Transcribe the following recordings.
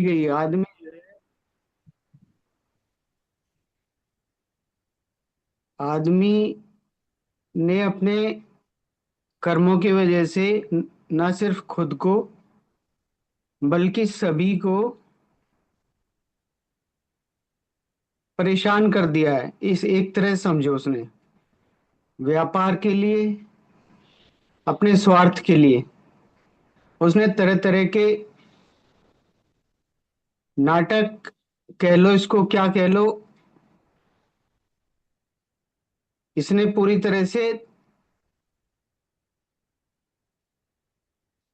गई है। आदमी ने अपने कर्मों की वजह से न सिर्फ खुद को बल्कि सभी को परेशान कर दिया है। इस एक तरह से समझो, उसने व्यापार के लिए, अपने स्वार्थ के लिए उसने तरह तरह के नाटक, कह लो इसको क्या कह लो, इसने पूरी तरह से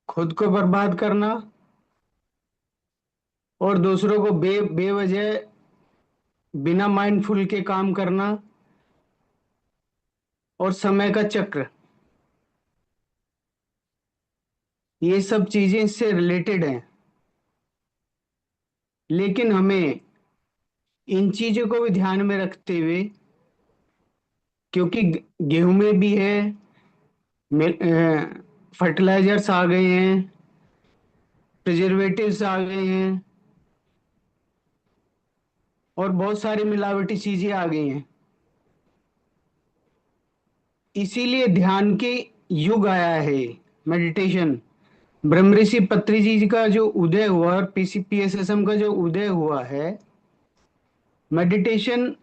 खुद को बर्बाद करना और दूसरों को बेवजह बिना माइंडफुल के काम करना और समय का चक्र, ये सब चीजें इससे रिलेटेड हैं। लेकिन हमें इन चीजों को भी ध्यान में रखते हुए, क्योंकि गेहूं में भी है, फर्टिलाइजर्स आ गए हैं, प्रिजर्वेटिव्स आ गए हैं और बहुत सारी मिलावटी चीजें आ गई हैं। इसीलिए ध्यान के युग आया है, मेडिटेशन। ब्रह्मऋषि पत्रिजी जी का जो उदय हुआ और पीसीपीएसएसएम का जो उदय हुआ है, मेडिटेशन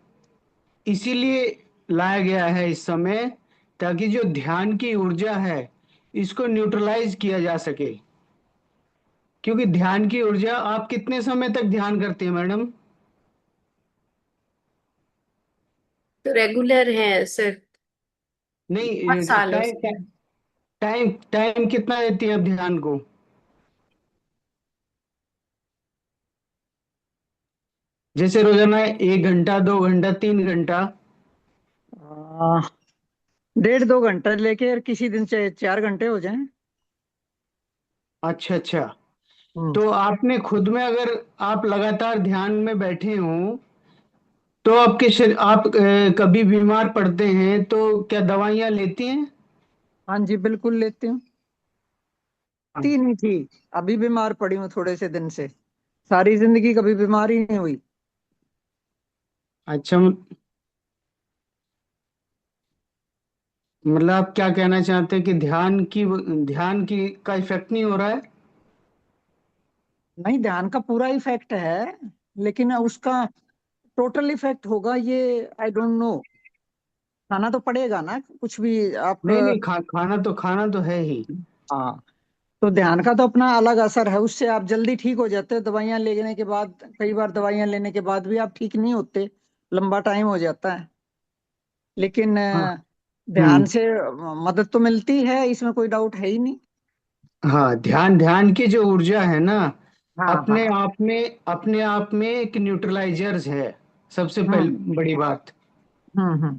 इसीलिए लाया गया है इस समय, ताकि जो ध्यान की ऊर्जा है इसको न्यूट्रलाइज किया जा सके। क्योंकि ध्यान की ऊर्जा, आप कितने समय तक ध्यान करते हैं मैडम? तो रेगुलर है सर। बहुत नहीं, सालों टाइम से। टाइम टाइम कितना देती है आप ध्यान को? जैसे रोजाना 1 घंटा, 2 घंटा, 3 घंटा? आ, 1.5-2 घंटे लेके, और किसी दिन से 4 घंटे हो जाएं। अच्छा अच्छा। हम्म। तो आपने खुद में, अगर आप लगातार ध्यान में बैठे हों तो आपके शरीर, आप कभी बीमार पड़ते हैं तो क्या दवाइयाँ लेती हैं? हाँ जी, बिल्कुल लेती हूँ। तीन ही थी। अभी बीमार पड़ी हूँ थोड़े से दिन से। सारी जिंदगी कभी बीमार ही नहीं हुई। अच्छा, मतलब आप क्या कहना चाहते हैं कि ध्यान की का इफेक्ट नहीं हो रहा है? नहीं, ध्यान का पूरा इफेक्ट है, लेकिन उसका टोटल इफेक्ट होगा ये, आई डोंट नो। खाना तो पड़ेगा ना कुछ भी आप। नहीं नहीं, खाना तो है ही। हाँ। तो ध्यान का तो अपना अलग असर है, उससे आप जल्दी ठीक हो जाते हो दवाइयां लेने के बाद। कई बार दवाइयां लेने के बाद भी आप ठीक नहीं होते, लंबा टाइम हो जाता है। लेकिन हाँ। ध्यान हम्म। से मदद तो मिलती है, इसमें कोई डाउट है ही नहीं। हाँ, ध्यान ध्यान की जो ऊर्जा है ना, हाँ अपने हाँ। आप में अपने आप में एक न्यूट्रलाइजर्स है। सबसे हम्म पहली बड़ी बात, हम्म।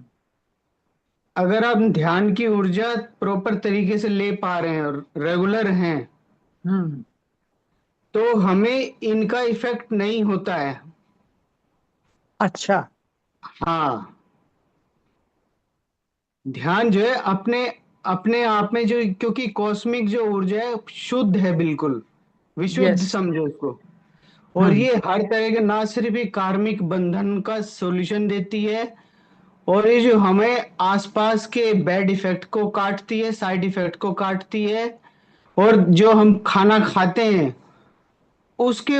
अगर आप ध्यान की ऊर्जा प्रॉपर तरीके से ले पा रहे हैं और रेगुलर हैं हम्म। तो हमें इनका इफेक्ट नहीं होता है। अच्छा। हाँ, ध्यान जो है अपने अपने आप में, जो क्योंकि कॉस्मिक जो ऊर्जा है शुद्ध है, बिल्कुल विशुद्ध यस। समझो उसको। और हम्म ये हर तरह के, ना सिर्फ ये कार्मिक बंधन का सॉल्यूशन देती है, और ये जो हमें आसपास के बैड इफेक्ट को काटती है, साइड इफेक्ट को काटती है। और जो हम खाना खाते हैं उसके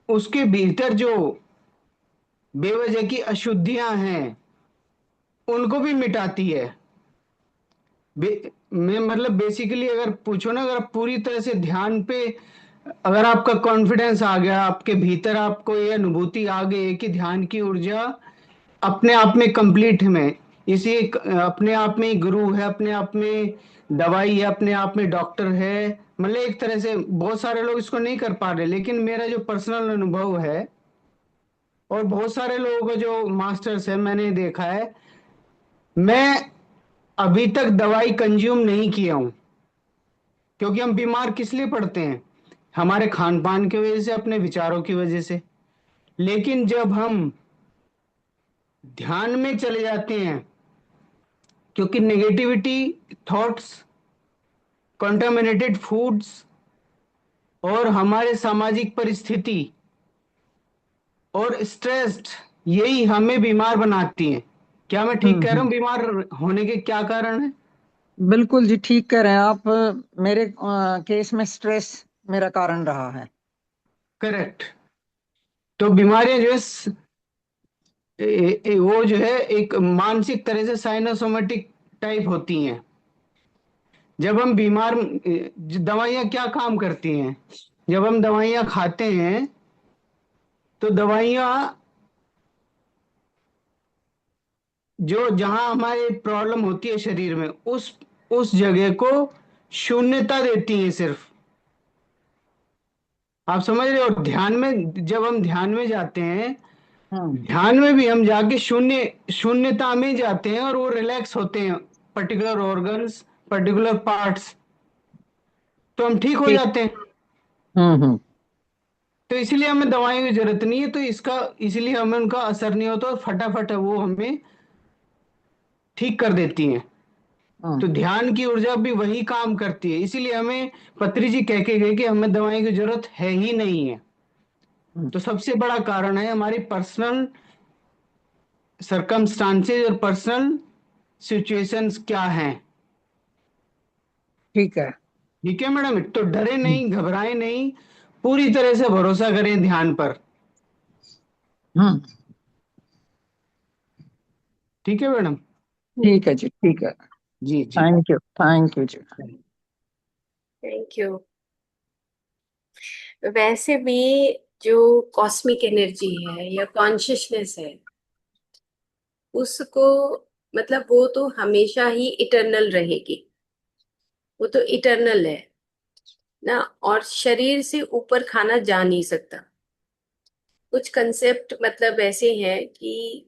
उसके भीतर जो बेवजह की अशुद्धियां हैं उनको भी मिटाती है। मैं मतलब बेसिकली अगर पूछो ना, अगर आप पूरी तरह से ध्यान पे, अगर आपका कॉन्फिडेंस आ गया, आपके भीतर आपको ये अनुभूति आ गई है कि ध्यान की ऊर्जा अपने आप में कंप्लीट में, इसी अपने आप में ही गुरु है, अपने आप में दवाई है, अपने आप में डॉक्टर है। मतलब एक तरह से बहुत सारे लोग इसको नहीं कर पा रहे, लेकिन मेरा जो पर्सनल अनुभव है और बहुत सारे लोगों को जो मास्टर्स है मैंने देखा है, मैं अभी तक दवाई कंज्यूम नहीं किया हूं। क्योंकि हम बीमार किस लिए पड़ते हैं? हमारे खान पान की वजह से, अपने विचारों की वजह से। लेकिन जब हम ध्यान में चले जाते हैं, क्योंकि नेगेटिविटी थॉट्स, कंटामिनेटेड फूड्स और हमारे सामाजिक परिस्थिति, और स्ट्रेस्ड, यही हमें बीमार बनाती हैं। क्या मैं ठीक कह रहा हूँ? हम्म। बीमार होने के क्या कारण है? बिल्कुल जी, ठीक कह रहे हैं आप। मेरे केस में स्ट्रेस मेरा कारण रहा है। करेक्ट। तो बीमारियां जो है वो जो है एक मानसिक तरह से साइनोसोमेटिक टाइप होती हैं। जब हम बीमार, दवाइयाँ क्या काम करती हैं? जब हम दवाइयाँ खाते हैं तो दवाइयाँ जो जहां हमारे प्रॉब्लम होती है शरीर में, उस जगह को शून्यता देती हैं सिर्फ। आप समझ रहे हो? ध्यान में, जब हम ध्यान में जाते हैं, हम्म। ध्यान में भी हम जाके शून्यता में जाते हैं और वो रिलैक्स होते हैं, पर्टिकुलर ऑर्गन्स, पर्टिकुलर पार्ट्स, तो हम ठीक हो ठीक। जाते हैं। हम्म। तो इसलिए हमें दवाइयों की जरूरत नहीं है, तो इसका इसलिए हमें उनका असर नहीं होता और फटाफट वो हमें ठीक कर देती हैं। हम्म। तो ध्यान की ऊर्जा भी वही काम करती है, इसीलिए हमें पत्री जी कह के गए कि हमें दवाई की जरूरत है ही नहीं है। हम्म। तो सबसे बड़ा कारण है हमारी पर्सनल सरकमस्टांसेस और पर्सनल सिचुएशंस क्या हैं। ठीक है। ठीक है मैडम, तो डरे हम्म। नहीं, घबराए नहीं, पूरी तरह से भरोसा करें ध्यान पर। हम्म। ठीक है मैडम। ठीक है जी, ठीक है। जी जी। थैंक यू, थैंक यू जी। Thank you. वैसे भी जो कॉस्मिक एनर्जी है या कॉन्शियसनेस है, उसको मतलब वो तो हमेशा ही इटर्नल रहेगी। वो तो इटर्नल है ना, और शरीर से ऊपर खाना जा नहीं सकता। कुछ कंसेप्ट मतलब ऐसे हैं कि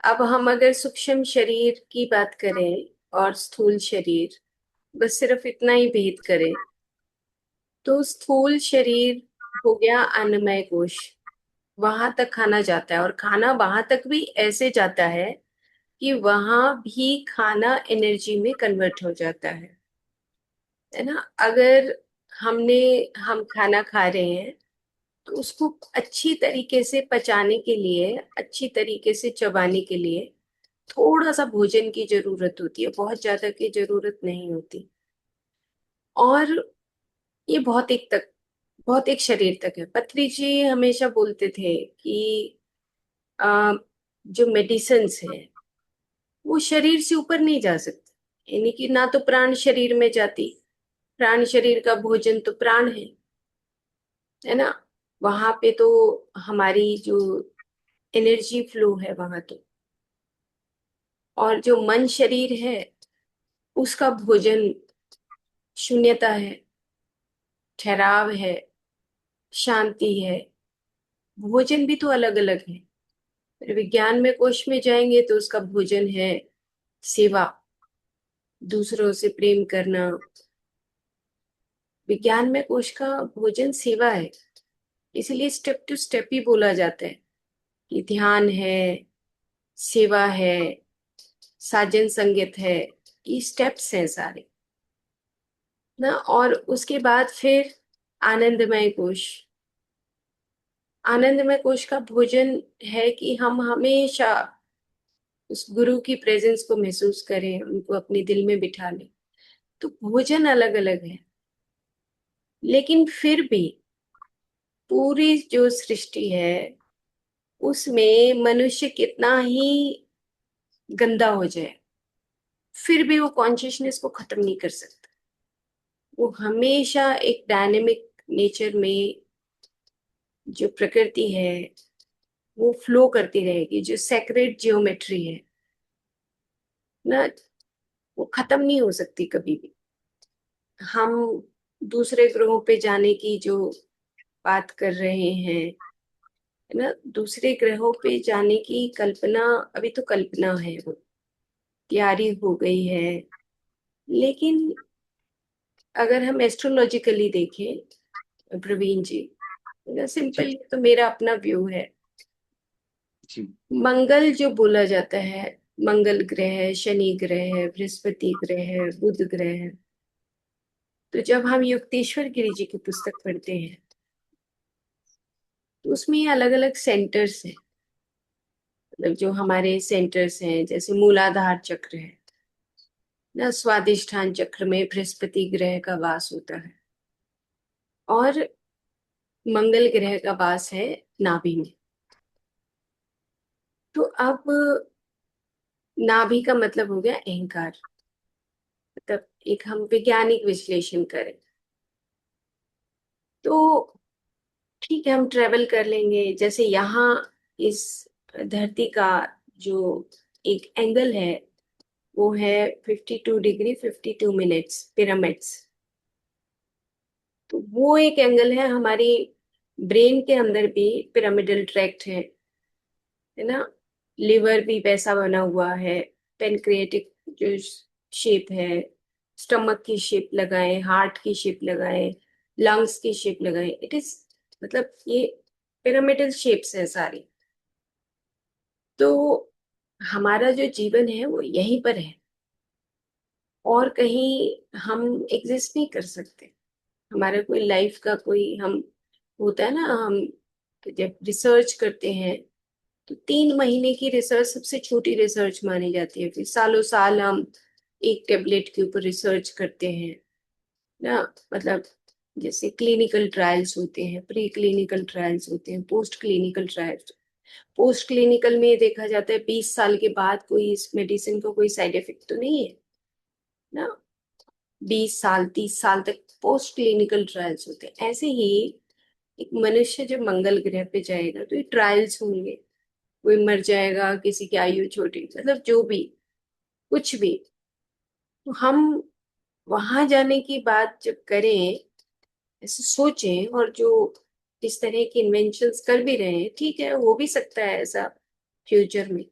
अब हम अगर सूक्ष्म शरीर की बात करें और स्थूल शरीर, बस सिर्फ इतना ही भेद करें, तो स्थूल शरीर हो गया अन्नमय कोश, वहां तक खाना जाता है, और खाना वहां तक भी ऐसे जाता है कि वहां भी खाना एनर्जी में कन्वर्ट हो जाता है ना। अगर हम खाना खा रहे हैं तो उसको अच्छी तरीके से पचाने के लिए, अच्छी तरीके से चबाने के लिए थोड़ा सा भोजन की जरूरत होती है, बहुत ज्यादा की जरूरत नहीं होती। और ये बहुत एक शरीर तक है। पत्री जी हमेशा बोलते थे कि आ, जो मेडिसिन्स है वो शरीर से ऊपर नहीं जा सकते, यानी कि ना तो प्राण शरीर में जाती, प्राण शरीर का भोजन तो प्राण है ना। वहां पे तो हमारी जो एनर्जी फ्लो है वहां तो, और जो मन शरीर है उसका भोजन शून्यता है, ठहराव है, शांति है। भोजन भी तो अलग अलग है। फिर विज्ञान में कोश में जाएंगे तो उसका भोजन है सेवा, दूसरों से प्रेम करना। विज्ञान में कोश का भोजन सेवा है, इसलिए स्टेप टू स्टेप ही बोला जाता है कि ध्यान है, सेवा है, साजन संगत है। ये स्टेप्स हैं सारे ना। और उसके बाद फिर आनंदमय कोश। आनंदमय कोश का भोजन है कि हम हमेशा उस गुरु की प्रेजेंस को महसूस करें, उनको अपने दिल में बिठा लें। तो भोजन अलग अलग है, लेकिन फिर भी पूरी जो सृष्टि है उसमें मनुष्य कितना ही गंदा हो जाए, फिर भी वो कॉन्शियसनेस को खत्म नहीं कर सकता। वो हमेशा एक डायनेमिक नेचर में, जो प्रकृति है वो फ्लो करती रहेगी, जो सेक्रेट जियोमेट्री है ना, वो खत्म नहीं हो सकती कभी भी। हम दूसरे ग्रहों पे जाने की जो बात कर रहे हैं, है ना, दूसरे ग्रहों पे जाने की कल्पना अभी तो कल्पना है, वो तैयारी हो गई है। लेकिन अगर हम एस्ट्रोलॉजिकली देखें प्रवीण जी, जी सिंपल तो मेरा अपना व्यू है। जी। मंगल जो बोला जाता है, मंगल ग्रह है, शनि ग्रह है, बृहस्पति ग्रह है, बुध ग्रह है। तो जब हम युक्तेश्वर गिरी जी की पुस्तक पढ़ते हैं तो उसमें अलग अलग सेंटर्स हैं, मतलब जो हमारे सेंटर्स हैं, जैसे मूलाधार चक्र है ना, स्वादिष्ठान चक्र में बृहस्पति ग्रह का वास होता है, और मंगल ग्रह का वास है नाभि में। तो अब नाभि का मतलब हो गया अहंकार, मतलब एक हम वैज्ञानिक विश्लेषण करें तो ठीक है, हम ट्रेवल कर लेंगे। जैसे यहाँ इस धरती का जो एक एंगल है वो है 52 डिग्री 52 मिनट्स पिरामिड्स। तो वो एक एंगल है। हमारी ब्रेन के अंदर भी पिरामिडल ट्रैक्ट है ना, लिवर भी वैसा बना हुआ है, पेनक्रिएटिक जो शेप है, स्टमक की शेप लगाए, हार्ट की शेप लगाए, लंग्स की शेप लगाए, इट इज मतलब ये पिरामिडल शेप्स हैं सारी। तो हमारा जो जीवन है वो यहीं पर है, और कहीं हम एग्जिस्ट नहीं कर सकते। हमारा कोई लाइफ का कोई हम होता है ना, हम जब रिसर्च करते हैं तो 3 महीने की रिसर्च सबसे छोटी रिसर्च मानी जाती है। फिर सालों साल हम एक टेबलेट के ऊपर रिसर्च करते हैं ना, मतलब जैसे क्लिनिकल ट्रायल्स होते हैं, प्री क्लिनिकल ट्रायल्स होते हैं, post clinical trials. Post clinical में देखा जाता है 20 साल के बाद कोई इस मेडिसिन का कोई साइड इफेक्ट तो नहीं है ना, 20 साल 30 साल तक पोस्ट क्लिनिकल ट्रायल्स होते हैं। ऐसे ही एक मनुष्य जब मंगल ग्रह पे जाएगा तो ये ट्रायल्स होंगे, कोई मर जाएगा, किसी की आयु छोटी, मतलब जो भी कुछ भी। तो हम वहां जाने की बात जब करें, ऐसे सोचें, और जो इस तरह के इन्वेंशंस कर भी रहे हैं, ठीक है हो भी सकता है ऐसा फ्यूचर में,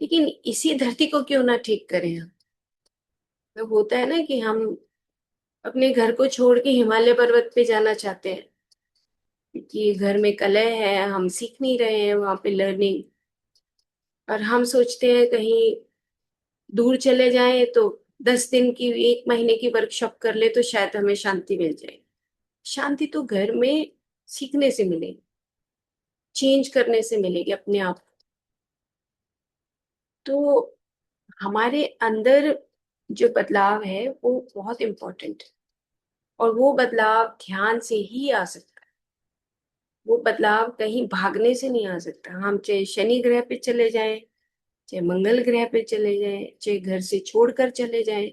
लेकिन इसी धरती को क्यों ना ठीक करें हम। तो होता है ना कि हम अपने घर को छोड़ के हिमालय पर्वत पे जाना चाहते हैं, क्योंकि घर में कलह है, हम सीख नहीं रहे हैं वहां पे लर्निंग, और हम सोचते हैं कहीं दूर चले जाएं तो 10 दिन की 1 महीने की वर्कशॉप कर ले तो शायद हमें शांति मिल जाए। शांति तो घर में सीखने से मिलेगी, चेंज करने से मिलेगी अपने आप। तो हमारे अंदर जो बदलाव है वो बहुत इम्पोर्टेंट है, और वो बदलाव ध्यान से ही आ सकता है। वो बदलाव कहीं भागने से नहीं आ सकता। हम चाहे शनि ग्रह पे चले जाएं, चाहे मंगल ग्रह पे चले जाएं, चाहे घर से छोड़कर चले जाएं,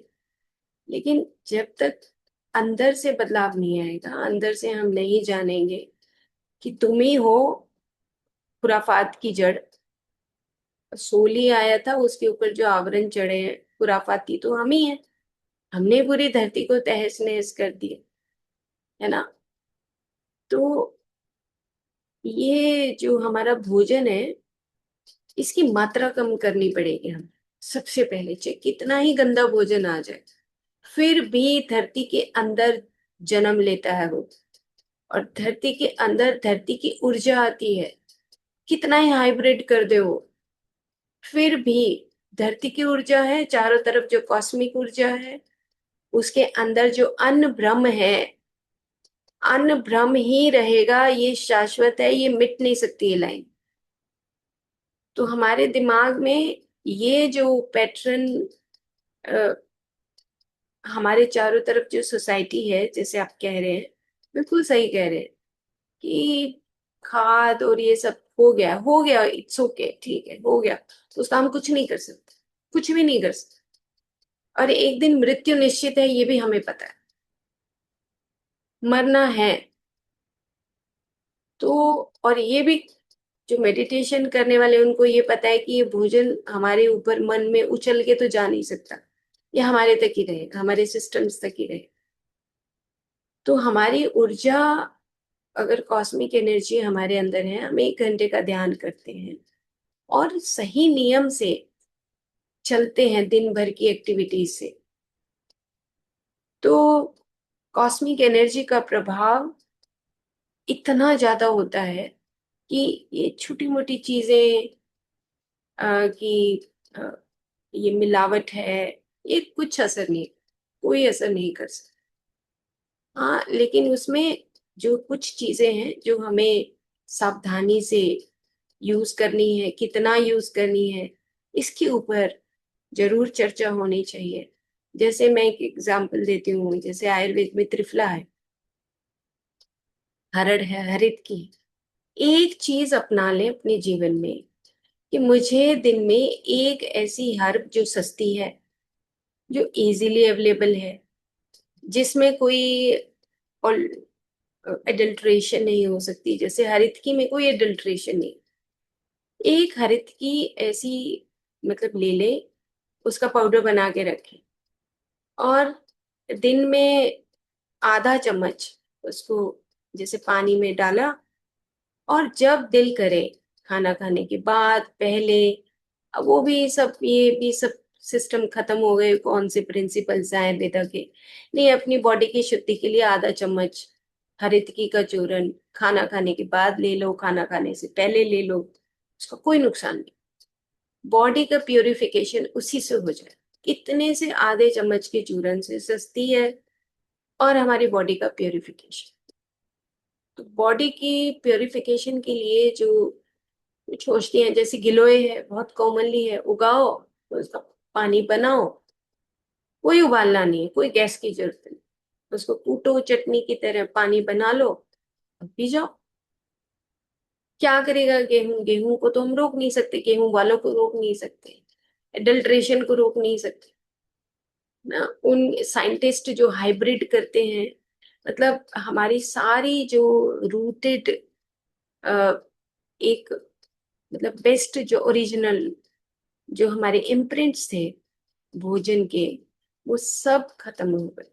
लेकिन जब तक अंदर से बदलाव नहीं आएगा, अंदर से हम नहीं जानेंगे कि तुम ही हो खुराफात की जड़। सोली आया था, उसके ऊपर जो आवरण चढ़े हैं खुराफाती, तो हम ही हैं। हमने पूरी धरती को तहस नहस कर दिया है ना। तो ये जो हमारा भोजन है, इसकी मात्रा कम करनी पड़ेगी हम। सबसे पहले चाहे कितना ही गंदा भोजन आ जाए, फिर भी धरती के अंदर जन्म लेता है वो, और धरती के अंदर धरती की ऊर्जा आती है। कितना ही हाइब्रिड कर दे वो, फिर भी धरती की ऊर्जा है, चारों तरफ जो कॉस्मिक ऊर्जा है, उसके अंदर जो अन्न ब्रह्म है, अन्न ब्रह्म ही रहेगा, ये शाश्वत है, ये मिट नहीं सकती ये लाइन। तो हमारे दिमाग में ये जो पैटर्न, हमारे चारों तरफ जो सोसाइटी है, जैसे आप कह रहे हैं, बिल्कुल सही कह रहे हैं कि खाद और ये सब हो गया, इट्स ओके, ठीक है हो गया, तो उसका हम कुछ नहीं कर सकते, कुछ भी नहीं कर सकते। और एक दिन मृत्यु निश्चित है, ये भी हमें पता है, मरना है। तो और ये भी जो मेडिटेशन करने वाले उनको ये पता है कि ये भोजन हमारे ऊपर मन में उछल के तो जा नहीं सकता, ये हमारे तक ही रहेगा, हमारे सिस्टम्स तक ही रहेगा। तो हमारी ऊर्जा, अगर कॉस्मिक एनर्जी हमारे अंदर है, हम 1 घंटे का ध्यान करते हैं और सही नियम से चलते हैं दिन भर की एक्टिविटीज से, तो कॉस्मिक एनर्जी का प्रभाव इतना ज्यादा होता है कि ये छोटी मोटी चीजें कि ये मिलावट है, ये कुछ असर नहीं, कोई असर नहीं कर सकता। हाँ, लेकिन उसमें जो कुछ चीजें हैं जो हमें सावधानी से यूज करनी है, कितना यूज करनी है, इसके ऊपर जरूर चर्चा होनी चाहिए। जैसे मैं एक एग्जांपल देती हूँ, जैसे आयुर्वेद में त्रिफला है, हरड़ है, हरित की। एक चीज अपना ले अपने जीवन में कि मुझे दिन में एक ऐसी हर्ब जो सस्ती है, जो इजीली अवेलेबल है, जिसमें कोई एडल्ट्रेशन नहीं हो सकती, जैसे हरितकी में कोई एडल्ट्रेशन नहीं, एक हरितकी ऐसी मतलब ले ले, उसका पाउडर बना के रखे और दिन में आधा चम्मच उसको जैसे पानी में डाला, और जब दिल करे खाना खाने के बाद, पहले, अब वो भी सब, ये भी सब सिस्टम खत्म हो गए, कौन से प्रिंसिपल्स आए वेदा के, नहीं, अपनी बॉडी की शुद्धि के लिए आधा चम्मच हरितकी का चूरन खाना खाने के बाद ले लो, खाना खाने से पहले ले लो, उसका कोई नुकसान नहीं, बॉडी का प्योरिफिकेशन उसी से हो जाए। इतने से आधे चम्मच के चूरन से सस्ती है और हमारी बॉडी का प्योरिफिकेशन। तो बॉडी की प्योरिफिकेशन के लिए जो कुछ औषधियाँ, जैसे गिलोय है, बहुत कॉमनली है, उगाओ, तो उसका पानी बनाओ, कोई उबालना नहीं है, कोई गैस की जरूरत नहीं, उसको कूटो, चटनी की तरह पानी बना लो और पी जाओ। क्या करेगा गेहूं? गेहूं को तो हम रोक नहीं सकते, गेहूं वालों को रोक नहीं सकते, एडल्ट्रेशन को रोक नहीं सकते ना। उन साइंटिस्ट जो हाइब्रिड करते हैं, मतलब हमारी सारी जो रूटेड एक, मतलब बेस्ट जो ओरिजिनल, जो हमारे इम्प्रिंट्स थे भोजन के, वो सब खत्म हो गए।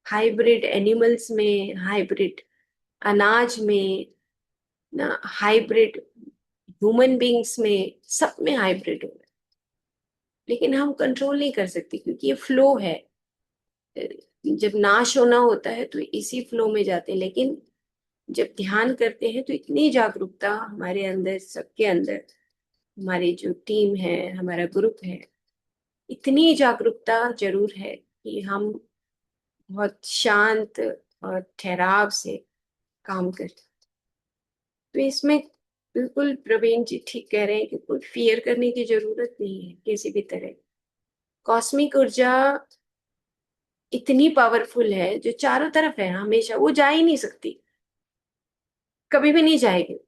हाइब्रिड एनिमल्स में, हाइब्रिड अनाज में ना, हाइब्रिड ह्यूमन बींग्स में, सब में हाइब्रिड हो गए। लेकिन हम कंट्रोल नहीं कर सकते क्योंकि ये फ्लो है, जब नाश होना होता है तो इसी फ्लो में जाते हैं। लेकिन जब ध्यान करते हैं तो इतनी जागरूकता हमारे अंदर, सबके अंदर, हमारी जो टीम है, हमारा ग्रुप है, इतनी जागरूकता जरूर है कि हम बहुत शांत और ठहराव से काम करते। तो इसमें बिल्कुल प्रवीण जी ठीक कह रहे हैं कि कोई फियर करने की जरूरत नहीं है किसी भी तरह। कॉस्मिक ऊर्जा इतनी पावरफुल है जो चारों तरफ है हमेशा, वो जा ही नहीं सकती, कभी भी नहीं जाएगी,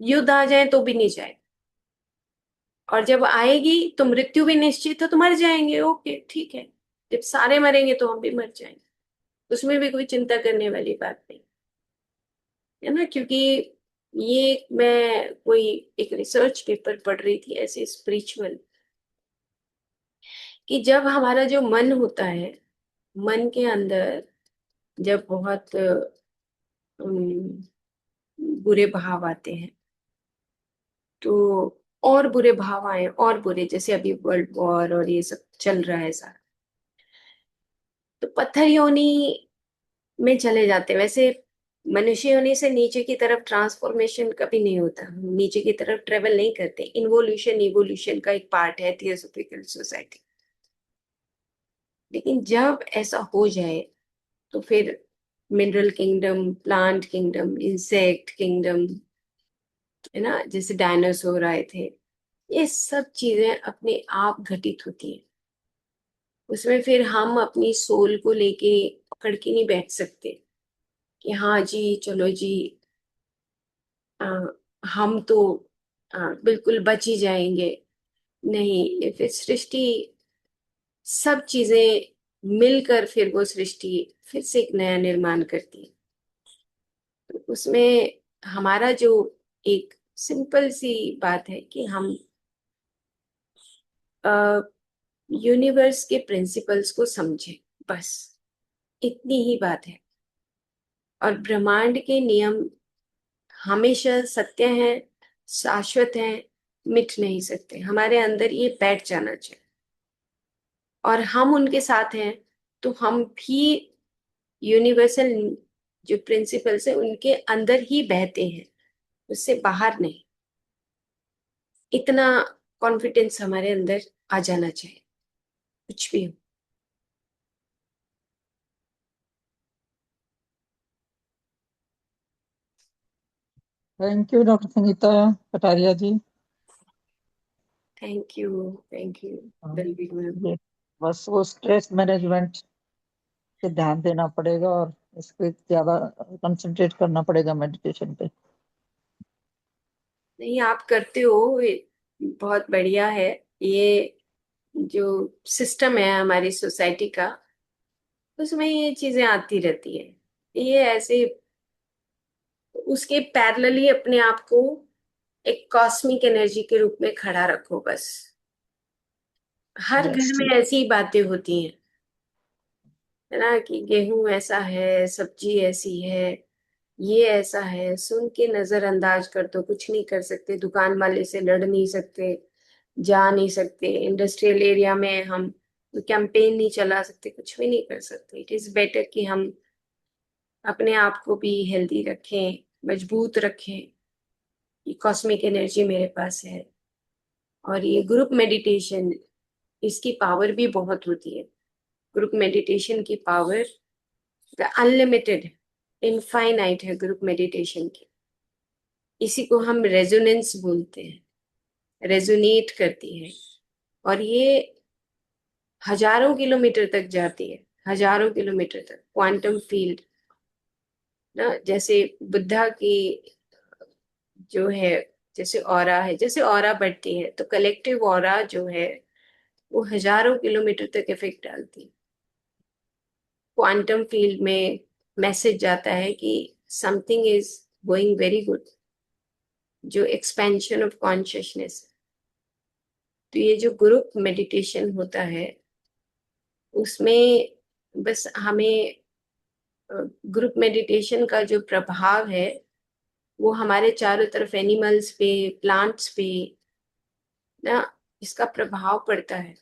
युद्ध आ जाए तो भी नहीं जाए, और जब आएगी तो मृत्यु भी निश्चित है, तो मर जाएंगे, ओके ठीक है, जब सारे मरेंगे तो हम भी मर जाएंगे, उसमें भी कोई चिंता करने वाली बात नहीं है ना। क्योंकि ये मैं कोई एक रिसर्च पेपर पढ़ रही थी ऐसे स्पिरिचुअल, कि जब हमारा जो मन होता है, मन के अंदर जब बहुत बुरे भाव आते हैं, तो और बुरे भाव आए, और बुरे, जैसे अभी वर्ल्ड वॉर और ये सब चल रहा है सारा, तो पत्थर योनि में चले जाते हैं। वैसे मनुष्य योनि से नीचे की तरफ ट्रांसफॉर्मेशन कभी नहीं होता, हम नीचे की तरफ ट्रेवल नहीं करते, इन्वोल्यूशन इवोल्यूशन का एक पार्ट है थियोसॉफिकल सोसाइटी। लेकिन जब ऐसा हो जाए तो फिर mineral kingdom, plant kingdom, insect kingdom, है ना, जैसे डायनासोर आए थे, ये सब चीजें अपने आप घटित होती हैं। उसमें फिर हम अपनी सोल को लेके पकड़ के नहीं बैठ सकते कि हाँ जी चलो जी, आ, हम तो बिल्कुल बच ही जाएंगे। नहीं, ये फिर सृष्टि, सब चीजें मिलकर फिर वो सृष्टि फिर से एक नया निर्माण करती है। तो उसमें हमारा जो एक सिंपल सी बात है कि हम यूनिवर्स के प्रिंसिपल्स को समझें, बस इतनी ही बात है। और ब्रह्मांड के नियम हमेशा सत्य हैं, शाश्वत हैं, मिट नहीं सकते, हमारे अंदर ये बैठ जाना चाहिए। और हम उनके साथ हैं तो हम भी यूनिवर्सल जो प्रिंसिपल्स है उनके अंदर ही बहते हैं, उससे बाहर नहीं। इतना कॉन्फिडेंस हमारे अंदर आ जाना चाहिए, कुछ भी हो। Thank you doctor Sangeeta Kataria ji. Thank you. Thank you हाँ, दलवीर मैम। ये बस वो स्ट्रेस मैनेजमेंट पे ध्यान देना पड़ेगा और इस पे ज्यादा कंसंट्रेट करना पड़ेगा मेडिटेशन पे। नहीं, आप करते हो, ये बहुत बढ़िया है। ये जो सिस्टम है हमारी सोसाइटी का, उसमें ये चीजें आती रहती है। ये ऐसे उसके पैरेलली अपने आप को एक कॉस्मिक एनर्जी के रूप में खड़ा रखो बस। हर घर यस। में ऐसी ही बातें होती हैं, है ना, कि गेहूं ऐसा है, सब्जी ऐसी है, ये ऐसा है, सुन के नजरअंदाज कर दो, कुछ नहीं कर सकते, दुकान वाले से लड़ नहीं सकते, जा नहीं सकते, इंडस्ट्रियल एरिया में हम कैंपेन नहीं चला सकते, कुछ भी नहीं कर सकते। इट इज बेटर कि हम अपने आप को भी हेल्दी रखें, मजबूत रखें। ये कॉस्मिक एनर्जी मेरे पास है। और ये ग्रुप मेडिटेशन, इसकी पावर भी बहुत होती है। ग्रुप मेडिटेशन की पावर अनलिमिटेड, इनफाइनाइट है ग्रुप मेडिटेशन की। इसी को हम रेजोनेंस बोलते हैं, रेजोनेट करती है। और ये हजारों किलोमीटर तक जाती है, हजारों किलोमीटर तक क्वांटम फील्ड ना। जैसे बुद्धा की जो है, जैसे ऑरा है, जैसे ऑरा बढ़ती है तो कलेक्टिव ऑरा जो है वो हजारों किलोमीटर तक इफेक्ट डालती है। क्वांटम फील्ड में मैसेज जाता है कि something is going very good, जो एक्सपेंशन ऑफ कॉन्शियसनेस। तो ये जो ग्रुप मेडिटेशन होता है उसमें बस हमें ग्रुप मेडिटेशन का जो प्रभाव है वो हमारे चारों तरफ एनिमल्स पे, प्लांट्स पे ना, इसका प्रभाव पड़ता है।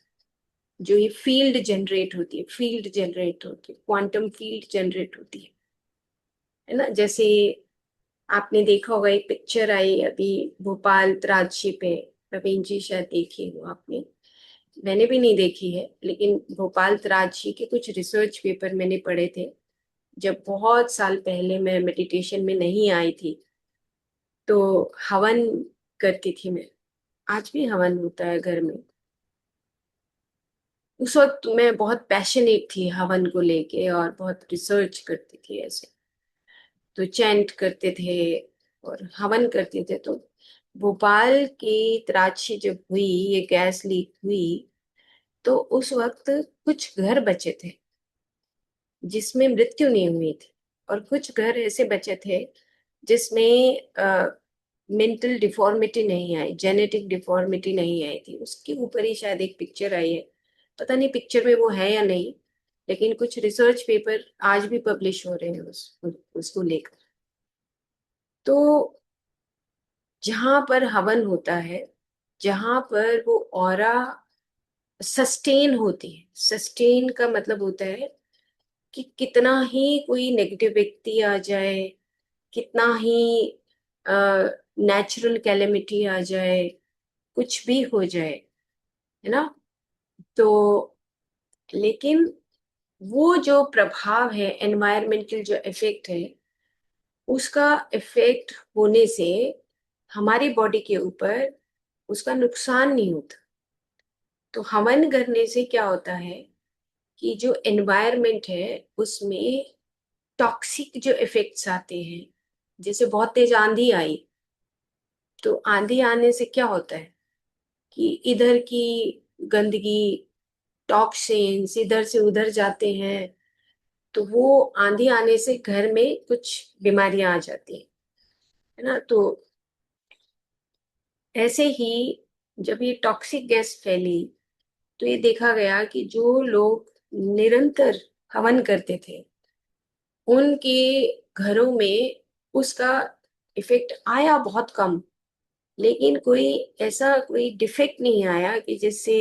जो ये फील्ड जनरेट होती है, फील्ड जनरेट होती है, क्वांटम फील्ड जनरेट होती है ना। जैसे आपने देखा होगा, एक पिक्चर आई अभी भोपाल तराजशी पे, प्रवीण जी शायद देखी हो आपने, मैंने भी नहीं देखी है, लेकिन भोपाल तराजशी के कुछ रिसर्च पेपर मैंने पढ़े थे जब बहुत साल पहले मैं मेडिटेशन में नहीं आई थी। तो हवन करती थी मैं, आज भी हवन होता है घर में। उस वक्त मैं बहुत पैशनेट थी हवन को लेके और बहुत रिसर्च करती थी ऐसे। तो चैंट करते थे और हवन करते थे। तो भोपाल की तराशी जब हुई, ये गैस लीक हुई, तो उस वक्त कुछ घर बचे थे जिसमें मृत्यु नहीं हुई थी, और कुछ घर ऐसे बचे थे जिसमें मेंटल डिफॉर्मिटी नहीं आई, जेनेटिक डिफॉर्मिटी नहीं आई थी। उसके ऊपर ही शायद एक पिक्चर आई है, पता नहीं पिक्चर में वो है या नहीं, लेकिन कुछ रिसर्च पेपर आज भी पब्लिश हो रहे हैं उसको लेकर। तो जहां पर हवन होता है, जहां पर वो ऑरा सस्टेन होती है, सस्टेन का मतलब होता है कि कितना ही कोई नेगेटिव व्यक्ति आ जाए, कितना ही नेचुरल कैलेमिटी आ जाए, कुछ भी हो जाए, है ना, तो लेकिन वो जो प्रभाव है, एनवायरमेंटल जो इफेक्ट है, उसका इफेक्ट होने से हमारी बॉडी के ऊपर उसका नुकसान नहीं होता। तो हवन करने से क्या होता है कि जो एनवायरमेंट है उसमें टॉक्सिक जो इफेक्ट्स आते हैं, जैसे बहुत तेज आंधी आई, तो आंधी आने से क्या होता है कि इधर की गंदगी, टॉक्सिन्स इधर से उधर जाते हैं, तो वो आंधी आने से घर में कुछ बीमारियां आ जाती हैं, है ना। तो ऐसे ही जब ये टॉक्सिक गैस फैली, तो ये देखा गया कि जो लोग निरंतर हवन करते थे उनके घरों में उसका इफेक्ट आया बहुत कम, लेकिन कोई ऐसा कोई डिफेक्ट नहीं आया कि जिससे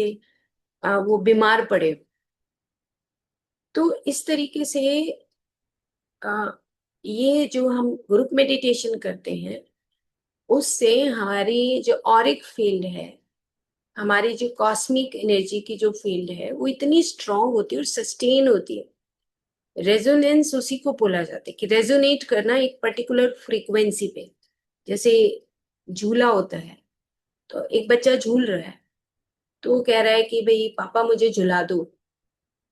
वो बीमार पड़े। तो इस तरीके से अ, ये जो हम ग्रुप मेडिटेशन करते हैं उससे हमारी जो ऑरिक फील्ड है, हमारी जो कॉस्मिक एनर्जी की जो फील्ड है वो इतनी स्ट्रांग होती है और सस्टेन होती है। रेजोनेंस उसी को बोला जाता है कि रेजोनेट करना एक पर्टिकुलर फ्रीक्वेंसी पे। जैसे झूला होता है, तो एक बच्चा झूल रहा है, तो वो कह रहा है कि भाई पापा मुझे झुला दो,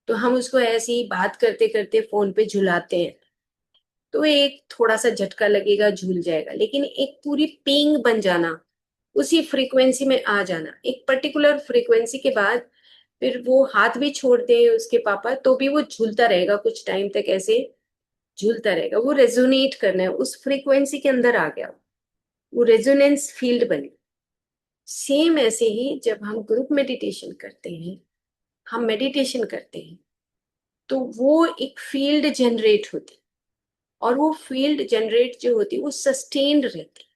तो हम उसको ऐसे ही बात करते करते फोन पे झुलाते हैं, तो एक थोड़ा सा झटका लगेगा, झूल जाएगा। लेकिन एक पूरी पींग बन जाना, उसी फ्रीक्वेंसी में आ जाना, एक पर्टिकुलर फ्रीक्वेंसी के बाद फिर वो हाथ भी छोड़ दे उसके पापा तो भी वो झूलता रहेगा, कुछ टाइम तक ऐसे झूलता रहेगा। वो रेजोनेट करना है, उस फ्रीक्वेंसी के अंदर आ गया, वो रेजोनेंस फील्ड बने। सेम ऐसे ही जब हम ग्रुप मेडिटेशन करते हैं, हम मेडिटेशन करते हैं, तो वो एक फील्ड जनरेट होती है, और वो फील्ड जनरेट जो होती है वो सस्टेन्ड रहती है,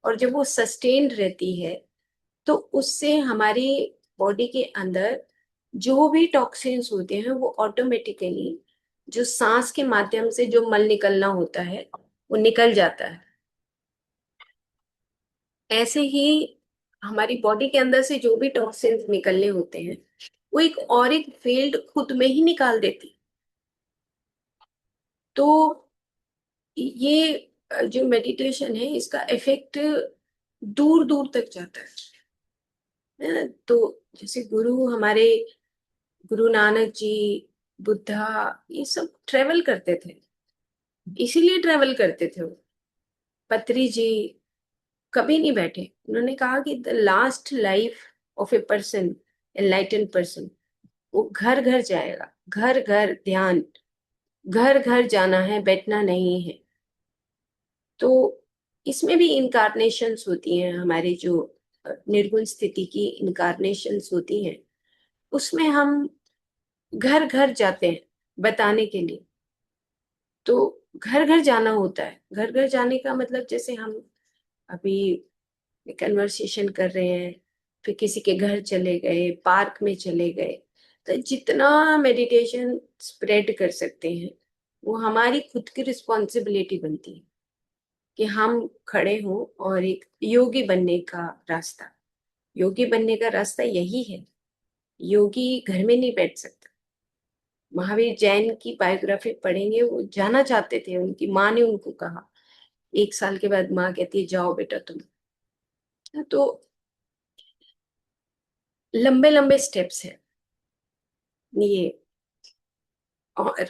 और जब वो सस्टेन्ड रहती है तो उससे हमारी बॉडी के अंदर जो भी टॉक्सिन्स होते हैं वो ऑटोमेटिकली, जो सांस के माध्यम से जो मल निकलना होता है वो निकल जाता है। ऐसे ही हमारी बॉडी के अंदर से जो भी टॉक्सिन्स निकलने होते हैं वो एक और एक फील्ड खुद में ही निकाल देती। तो ये जो मेडिटेशन है इसका इफेक्ट दूर दूर तक जाता है ना। तो जैसे गुरु हमारे, गुरु नानक जी, बुद्धा, ये सब ट्रेवल करते थे, इसीलिए ट्रेवल करते थे वो। पत्री जी कभी नहीं बैठे, उन्होंने कहा कि the last life of a person, enlightened person, वो घर घर जाएगा, घर घर ध्यान, घर घर जाना है, बैठना नहीं है। तो इसमें भी इनकारनेशंस होती हैं, हमारे जो निर्गुण स्थिति की इनकारनेशंस होती हैं, उसमें हम घर घर जाते हैं बताने के लिए। तो घर घर जाना होता है, घर घर जाने का मतलब जैसे हम अभी कन्वर्सेशन कर रहे हैं, फिर किसी के घर चले गए, पार्क में चले गए, तो जितना मेडिटेशन स्प्रेड कर सकते हैं वो हमारी खुद की रिस्पॉन्सिबिलिटी बनती है कि हम खड़े हों। और एक योगी बनने का रास्ता, योगी बनने का रास्ता यही है, योगी घर में नहीं बैठ सकता। महावीर जैन की बायोग्राफी पढ़ेंगे, वो जाना चाहते थे, उनकी माँ ने उनको कहा, 1 साल के बाद माँ कहती है जाओ बेटा तुम। तो लंबे लंबे स्टेप्स हैं ये। और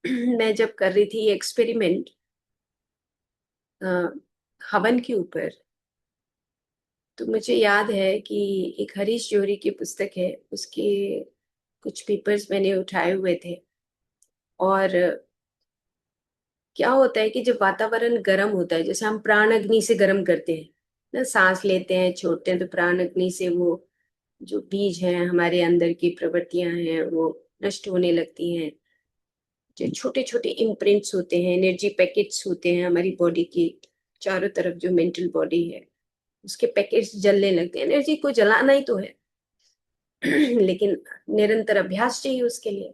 मैं जब कर रही थी एक्सपेरिमेंट हवन के ऊपर, तो मुझे याद है कि एक हरीश जौहरी की पुस्तक है, उसके कुछ पेपर्स मैंने उठाए हुए थे। और क्या होता है कि जब वातावरण गर्म होता है, जैसे हम प्राण अग्नि से गर्म करते हैं ना, सांस लेते हैं छोड़ते हैं, तो प्राण अग्नि से वो जो बीज हैं हमारे अंदर की प्रवृत्तियां हैं वो नष्ट होने लगती हैं। जो छोटे छोटे इम्प्रिंट्स होते हैं, एनर्जी पैकेट्स होते हैं हमारी बॉडी की चारों तरफ, जो मेंटल बॉडी है उसके पैकेट्स जलने लगते हैं। एनर्जी को जलाना ही तो है लेकिन निरंतर अभ्यास चाहिए उसके लिए।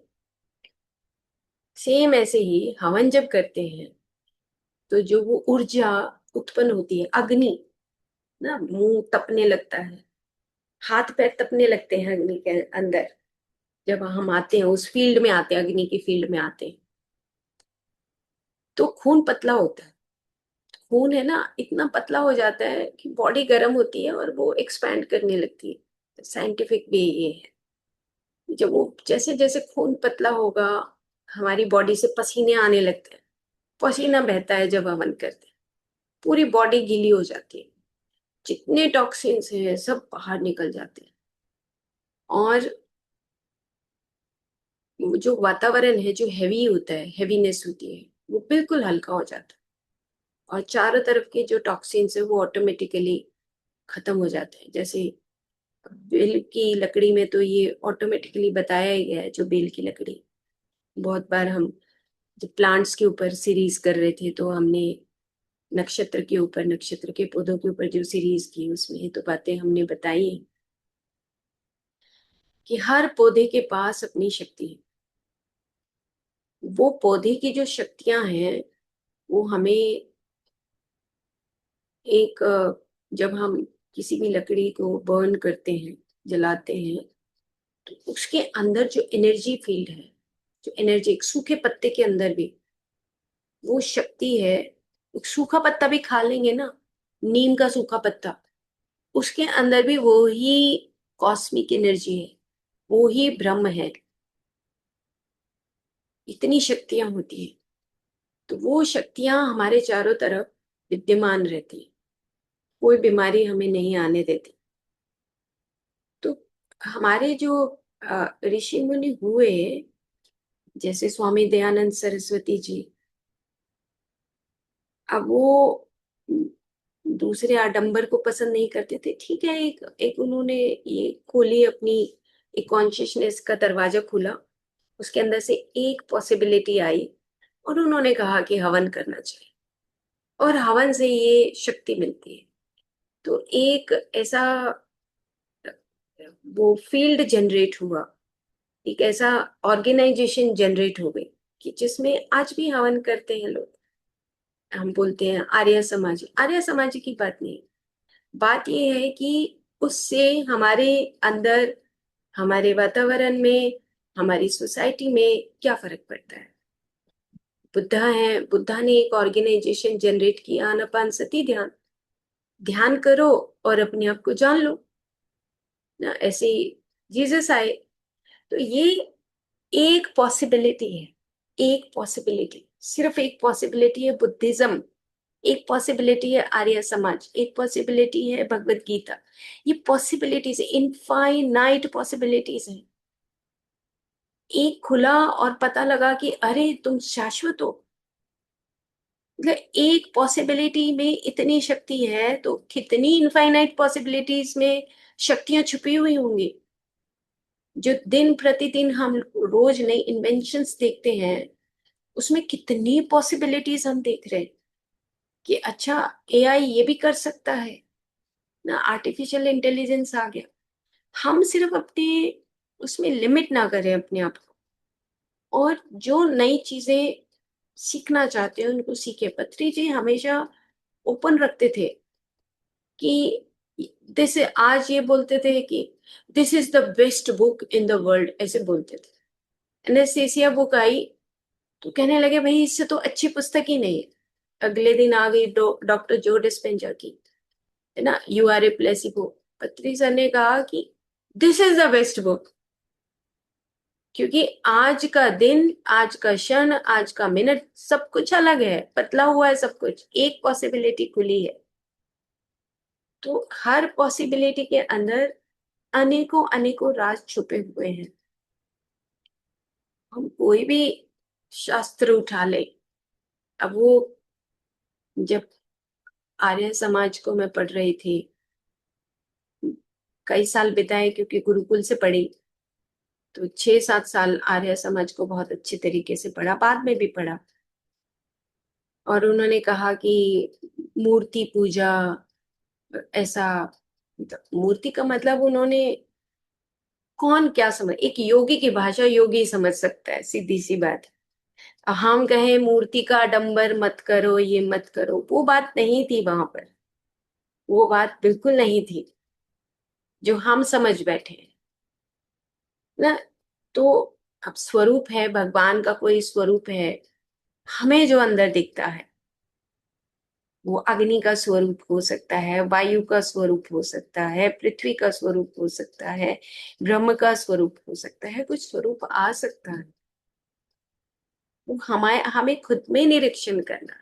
सेम ऐसे ही हवन जब करते हैं तो जो वो ऊर्जा उत्पन्न होती है, अग्नि ना, मुंह तपने लगता है, हाथ पैर तपने लगते हैं अग्नि के अंदर। जब हम आते हैं उस फील्ड में, आते हैं अग्नि की फील्ड में आते हैं, तो खून पतला होता है। खून है ना इतना पतला हो जाता है कि बॉडी गर्म होती है और वो एक्सपैंड करने लगती है। साइंटिफिक वे ये है, जब वो जैसे जैसे खून पतला होगा हमारी बॉडी से पसीने आने लगते हैं, पसीना बहता है जब हवन करते हैं, पूरी बॉडी गीली हो जाती है, जितने टॉक्सिन्स हैं सब बाहर निकल जाते हैं। और वो जो वातावरण है जो हैवी होता है, हैवीनेस होती है, वो बिल्कुल हल्का हो जाता है, और चारों तरफ के जो टॉक्सिन्स है वो ऑटोमेटिकली खत्म हो जाते हैं। जैसे बेल की लकड़ी में तो ये ऑटोमेटिकली बताया ही गया है, जो बेल की लकड़ी, बहुत बार हम जब प्लांट्स के ऊपर सीरीज कर रहे थे तो हमने नक्षत्र के ऊपर, नक्षत्र के पौधों के ऊपर जो सीरीज की, उसमें ये तो बातें हमने बताई हैं कि हर पौधे के पास अपनी शक्ति है। वो पौधे की जो शक्तियां हैं वो हमें एक जब हम किसी भी लकड़ी को बर्न करते हैं, जलाते हैं, तो उसके अंदर जो एनर्जी फील्ड है, जो एनर्जी, एक सूखे पत्ते के अंदर भी वो शक्ति है। एक सूखा पत्ता भी खा लेंगे ना नीम का सूखा पत्ता, उसके अंदर भी वो ही कॉस्मिक एनर्जी है, वो ही ब्रह्म है। इतनी शक्तियां होती हैं, तो वो शक्तियां हमारे चारों तरफ विद्यमान रहती हैं, कोई बीमारी हमें नहीं आने देती। तो हमारे जो ऋषि मुनि हुए, जैसे स्वामी दयानंद सरस्वती जी, अब वो दूसरे आडंबर को पसंद नहीं करते थे, ठीक है, एक एक उन्होंने ये खोली अपनी, एक कॉन्शियसनेस का दरवाजा खुला, उसके अंदर से एक पॉसिबिलिटी आई, और उन्होंने कहा कि हवन करना चाहिए, और हवन से ये शक्ति मिलती है। तो एक ऐसा वो फील्ड जनरेट हुआ, एक ऐसा ऑर्गेनाइजेशन जनरेट हो गई कि जिसमें आज भी हवन करते हैं लोग। हम बोलते हैं आर्य समाज, आर्य समाज की बात नहीं, बात यह है कि उससे हमारे अंदर, हमारे वातावरण में, हमारी सोसाइटी में क्या फर्क पड़ता है। बुद्धा है, बुद्धा ने एक ऑर्गेनाइजेशन जनरेट किया, आनापानसती ध्यान, ध्यान करो और अपने आप को जान लो ना, ऐसे ही जीसस आए। तो ये एक पॉसिबिलिटी है, एक पॉसिबिलिटी, सिर्फ एक पॉसिबिलिटी है बुद्धिज्म, एक पॉसिबिलिटी है आर्य समाज, एक पॉसिबिलिटी है भगवत गीता। ये पॉसिबिलिटीज, इनफाइनाइट पॉसिबिलिटीज हैं। एक खुला और पता लगा कि अरे तुम शाश्वत हो, मतलब एक पॉसिबिलिटी में इतनी शक्ति है, तो कितनी इनफाइनाइट पॉसिबिलिटीज में शक्तियां छुपी हुई होंगी, जो दिन प्रतिदिन हम रोज नई इन्वेंशंस देखते हैं, उसमें कितनी पॉसिबिलिटीज हम देख रहे हैं कि अच्छा एआई ये भी कर सकता है ना, आर्टिफिशियल इंटेलिजेंस आ गया। हम सिर्फ अपने उसमें लिमिट ना करें अपने आप को, और जो नई चीजें सीखना चाहते हैं उनको सीखे। पत्री जी हमेशा ओपन रखते थे कि दिस, आज ये बोलते थे कि this is the best book in the world, ऐसे बोलते थे। एनेस्थीसिया बुक आई तो कहने लगे भाई इससे तो अच्छी पुस्तक ही नहीं है। अगले दिन आ गई डॉक्टर जो डिस्पेंजा की, है ना, यू आर ए प्लेसिबो। पत्री सर ने कहा कि this is the best book, क्योंकि आज का दिन, आज का क्षण, आज का मिनट सब कुछ अलग है, पतला हुआ है सब कुछ, एक पॉसिबिलिटी खुली है। तो हर पॉसिबिलिटी के अंदर अनेकों अनेकों राज छुपे हुए हैं। हम कोई भी शास्त्र उठा ले, अब वो, जब आर्य समाज को मैं पढ़ रही थी, कई साल बिताए क्योंकि गुरुकुल से पढ़ी, तो 6-7 साल आर्य समाज को बहुत अच्छे तरीके से पढ़ा, बाद में भी पढ़ा। और उन्होंने कहा कि मूर्ति पूजा, ऐसा, मतलब मूर्ति का मतलब उन्होंने, कौन क्या समझ, एक योगी की भाषा योगी समझ सकता है, सीधी सी बात। हम कहें मूर्ति का आडंबर मत करो, ये मत करो, वो बात नहीं थी वहां पर, वो बात बिल्कुल नहीं थी जो हम समझ बैठे हैं ना। तो अब स्वरूप है, भगवान का कोई स्वरूप है, हमें जो अंदर दिखता है, वो अग्नि का स्वरूप हो सकता है, वायु का स्वरूप हो सकता है, पृथ्वी का स्वरूप हो सकता है, ब्रह्म का स्वरूप हो सकता है, कुछ स्वरूप आ सकता है। वो हमें हमें खुद में निरीक्षण करना।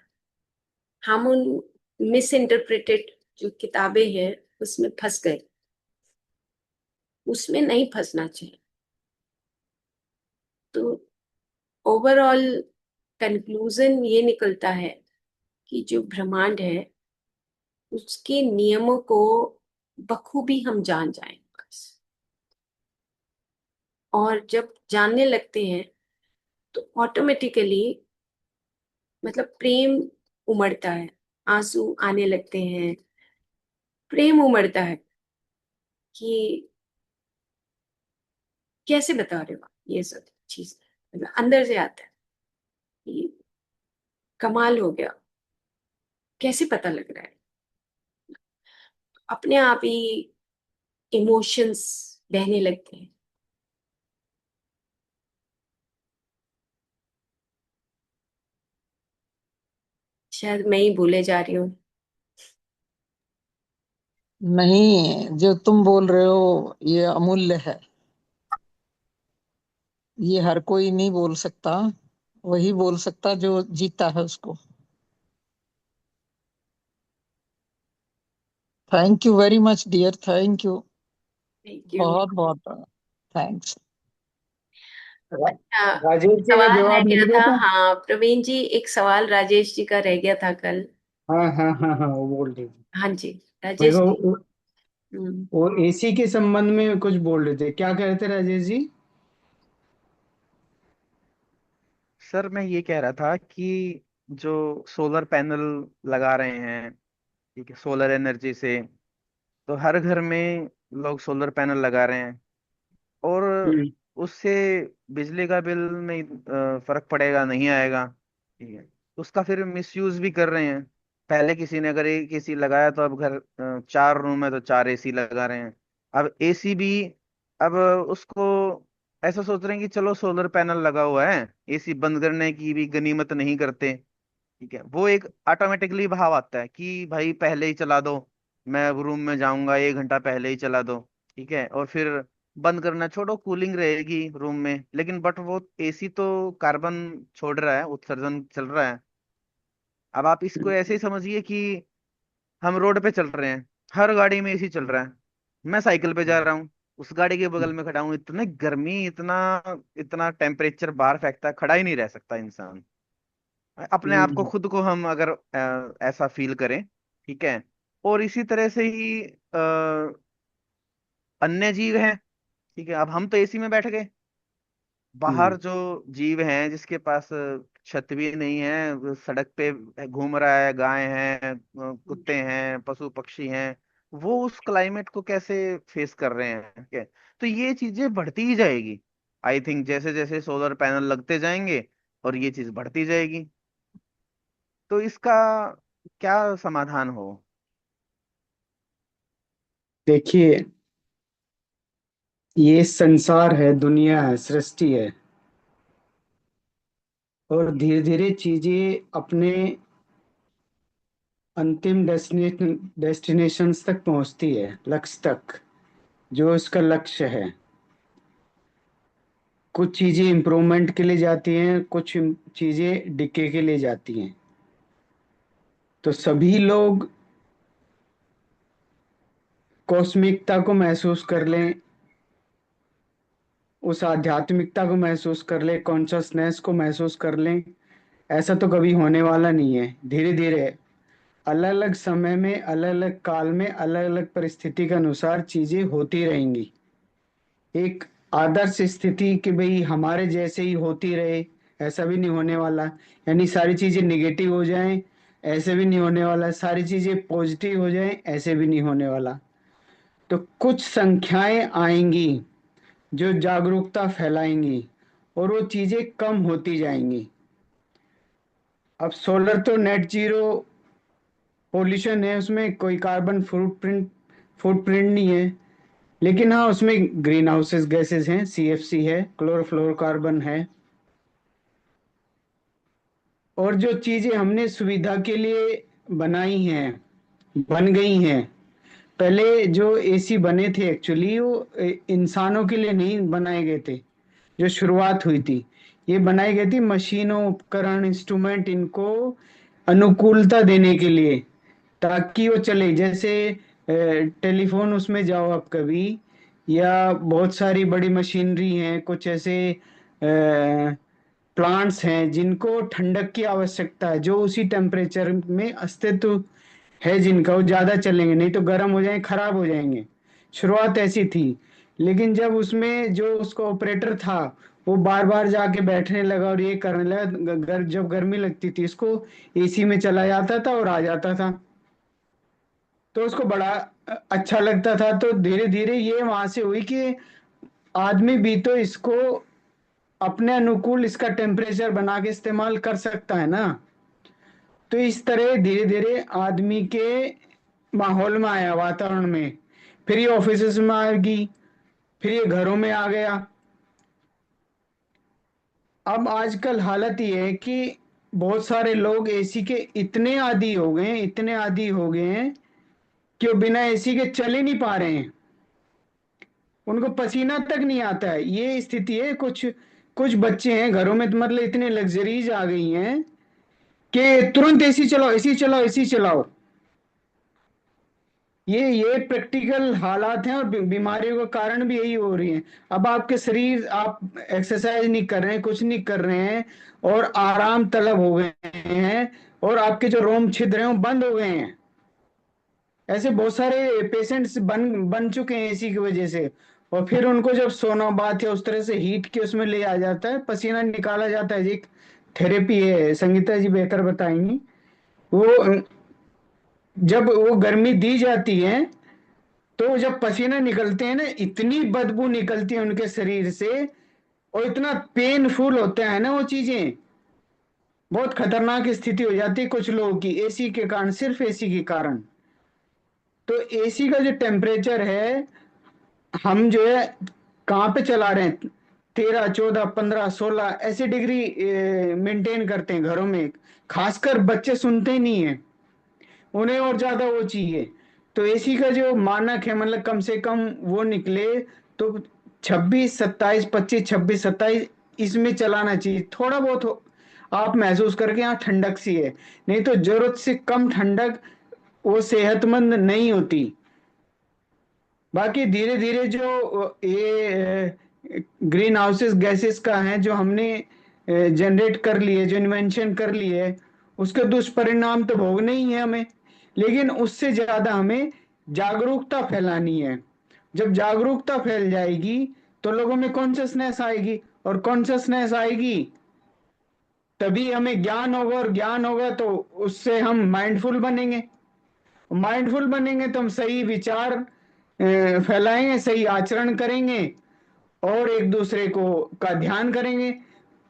हम उन मिस इंटरप्रेटेड जो किताबें हैं उसमें फंस गए, उसमें नहीं फंसना चाहिए। तो ओवरऑल कंक्लूजन ये निकलता है कि जो ब्रह्मांड है उसके नियमों को बखूबी हम जान जाएं बस। और जब जानने लगते हैं तो ऑटोमेटिकली, मतलब प्रेम उमड़ता है, आंसू आने लगते हैं, प्रेम उमड़ता है कि कैसे बता रहे हो आप, ये सब चीज मतलब अंदर से आता है कि कमाल हो गया, कैसे पता लग रहा है। अपने आप ही इमोशंस बहने लगते हैं। शायद मैं ही भूले जा रही हूँ। नहीं, जो तुम बोल रहे हो ये अमूल्य है। ये हर कोई नहीं बोल सकता, वही बोल सकता जो जीता है उसको। Thank you very much dear, thank you. Thank you. बहुत बहुत थैंक्स। अच्छा, राजेश जी का सवाल रह जवाब मिल गया गया था। था। हाँ प्रवीण जी, एक सवाल राजेश जी का रह गया था कल। हाँ हाँ हाँ हाँ, वो बोल रही थी। हाँ जी, राजेश देखो जी। हम्म। वो एसी के संबंध में कुछ बोल रहे थे, क्या कह रहे थे राजेश जी? सर मैं ये कह रहा था कि जो सोलर पैनल लगा रहे हैं, ठीक है, सोलर एनर्जी से, तो हर घर में लोग सोलर पैनल लगा रहे हैं, और हम्म उससे बिजली का बिल नहीं, फर्क पड़ेगा, नहीं आएगा, ठीक है। उसका फिर मिसयूज भी कर रहे हैं। पहले किसी ने अगर एक एसी लगाया तो अब घर, 4 रूम है तो 4 एसी लगा रहे हैं। अब एसी भी, अब उसको ऐसा सोच रहे हैं कि चलो सोलर पैनल लगा हुआ है, एसी बंद करने की भी गनीमत नहीं करते, ठीक है। वो एक ऑटोमेटिकली भाव आता है कि भाई पहले ही चला दो, मैं रूम में जाऊंगा 1 घंटा पहले ही चला दो, ठीक है, और फिर बंद करना छोड़ो, कूलिंग रहेगी रूम में, लेकिन बट वो एसी तो कार्बन छोड़ रहा है, उत्सर्जन चल रहा है। अब आप इसको ऐसे ही समझिए कि हम रोड पे चल रहे हैं, हर गाड़ी में एसी चल रहा है, मैं साइकिल पे जा रहा हूँ, उस गाड़ी के बगल में खड़ा हूँ, इतनी गर्मी, इतना इतना टेम्परेचर बाहर फेंकता है, खड़ा ही नहीं रह सकता इंसान। अपने आप को, हम्म, खुद को हम अगर ऐसा फील करें, ठीक है। और इसी तरह से ही अन्य जीव हैं, ठीक है। अब हम तो एसी में बैठ गए, बाहर हम्म, जो जीव हैं जिसके पास छत भी नहीं है, वो सड़क पे घूम रहा है, गाय हैं, कुत्ते हैं, पशु पक्षी हैं, वो उस क्लाइमेट को कैसे फेस कर रहे हैं, ठीक है। तो ये चीजें बढ़ती ही जाएगी, आई थिंक, जैसे जैसे सोलर पैनल लगते जाएंगे और ये चीज बढ़ती जाएगी। तो इसका क्या समाधान हो? देखिए, ये संसार है, दुनिया है, सृष्टि है, और धीरे धीरे चीजें अपने अंतिम डेस्टिनेशंस तक पहुंचती है, लक्ष्य तक, जो इसका लक्ष्य है। कुछ चीजें इम्प्रूवमेंट के लिए जाती हैं, कुछ चीजें डिके के लिए जाती हैं। तो सभी लोग कॉस्मिकता को महसूस कर लें, उस आध्यात्मिकता को महसूस कर लें, कॉन्शसनेस को महसूस कर लें, ऐसा तो कभी होने वाला नहीं है। धीरे धीरे अलग अलग समय में, अलग अलग काल में, अलग अलग परिस्थिति के अनुसार चीजें होती रहेंगी। एक आदर्श स्थिति कि भाई हमारे जैसे ही होती रहे, ऐसा भी नहीं होने वाला। यानी सारी चीजें निगेटिव हो जाएं, ऐसे भी नहीं होने वाला। सारी चीजें पॉजिटिव हो जाएं, ऐसे भी नहीं होने वाला। तो कुछ संख्याएं आएंगी जो जागरूकता फैलाएंगी, और वो चीजें कम होती जाएंगी। अब सोलर तो नेट जीरो पोल्यूशन है, उसमें कोई कार्बन फुटप्रिंट नहीं है। लेकिन हाँ, उसमें ग्रीन हाउसेस गैसेस हैं, सीएफसी है, क्लोरोफ्लोरोकार्बन है। और जो चीजें हमने सुविधा के लिए बनाई हैं, बन गई हैं। पहले जो एसी बने थे एक्चुअली वो इंसानों के लिए नहीं बनाए गए थे। जो शुरुआत हुई थी, ये बनाई गई थी मशीनों, उपकरण, इंस्ट्रूमेंट, इनको अनुकूलता देने के लिए, ताकि वो चले। जैसे टेलीफोन, उसमें जाओ आप कभी, या बहुत सारी बड़ी मशीनरी हैं, कुछ ऐसे प्लांट्स हैं जिनको ठंडक की आवश्यकता है, जो उसी टेम्परेचर में अस्तित्व है जिनका, वो ज़्यादा चलेंगे, नहीं तो गर्म हो जाएंगे, खराब हो जाएंगे। शुरुआत ऐसी थी। लेकिन जब उसमें जो उसका ऑपरेटर था, वो बार बार जाके बैठने लगा और ये करने लगा, जब गर्मी लगती थी इसको एसी में चला जाता था और आ जाता था। तो उसको बड़ा अच्छा लगता था। तो धीरे धीरे ये वहां से हुई कि आदमी भी तो इसको अपने अनुकूल इसका टेम्परेचर बना के इस्तेमाल कर सकता है ना। तो इस तरह धीरे धीरे आदमी के माहौल में आया, वातावरण में। फिर ये ऑफिस में आएगी, फिर ये घरों में आ गया। अब आजकल हालत ये है कि बहुत सारे लोग एसी के इतने आदी हो गए हैं, इतने आदी हो गए हैं कि वो बिना एसी के चल ही नहीं पा रहे हैं, उनको पसीना तक नहीं आता है। ये स्थिति है। कुछ कुछ बच्चे हैं घरों में, तो मतलब इतने लग्जरीज आ गई हैं कि तुरंत एसी चलाओ, एसी चलाओ, एसी चलाओ। ये प्रैक्टिकल हालात हैं, और बीमारियों का कारण भी यही हो रही है। अब आपके शरीर, आप एक्सरसाइज नहीं कर रहे हैं, कुछ नहीं कर रहे हैं, और आराम तलब हो गए हैं, और आपके जो रोम छिद्र हैं वो बंद हो गए हैं। ऐसे बहुत सारे पेशेंट्स बन बन चुके हैं एसी की वजह से। और फिर उनको जब सोनोबाथ या उस तरह से हीट के उसमें ले आ जाता है, पसीना निकाला जाता है, एक थेरेपी है, संगीता जी बेहतर बताएंगी। वो जब वो गर्मी दी जाती है, तो जब पसीना निकलते हैं ना, इतनी बदबू निकलती है उनके शरीर से, और इतना पेनफुल होता है ना वो चीजें। बहुत खतरनाक स्थिति हो जाती है कुछ लोगों की, एसी के कारण, सिर्फ एसी के कारण। तो एसी का जो टेम्परेचर है, हम जो है कहाँ पे चला रहे हैं, 13, 14, 15, 16 ऐसे डिग्री मेंटेन करते हैं घरों में। खासकर बच्चे सुनते ही नहीं है, उन्हें और ज्यादा वो चाहिए। तो एसी का जो मानक है, मतलब कम से कम वो निकले तो 26, 27, 25, 26, 27 इसमें चलाना चाहिए। थोड़ा बहुत आप महसूस करके यहाँ ठंडक सी है, नहीं तो जरूरत से कम ठंडक वो सेहतमंद नहीं होती। बाकी धीरे धीरे जो ये ग्रीन हाउसेस गैसेस का है, जो हमने जनरेट कर लिए, जो इन्वेंशन कर लिए, उसके दुष्परिणाम तो भोगने ही है हमें। लेकिन उससे ज्यादा हमें जागरूकता फैलानी है। जब जागरूकता फैल जाएगी तो लोगों में कॉन्शसनेस आएगी, और कॉन्शसनेस आएगी तभी हमें ज्ञान होगा, और ज्ञान होगा तो उससे हम माइंडफुल बनेंगे। माइंडफुल बनेंगे तो हम सही विचार फैलाएंगे, सही आचरण करेंगे, और एक दूसरे को का ध्यान करेंगे,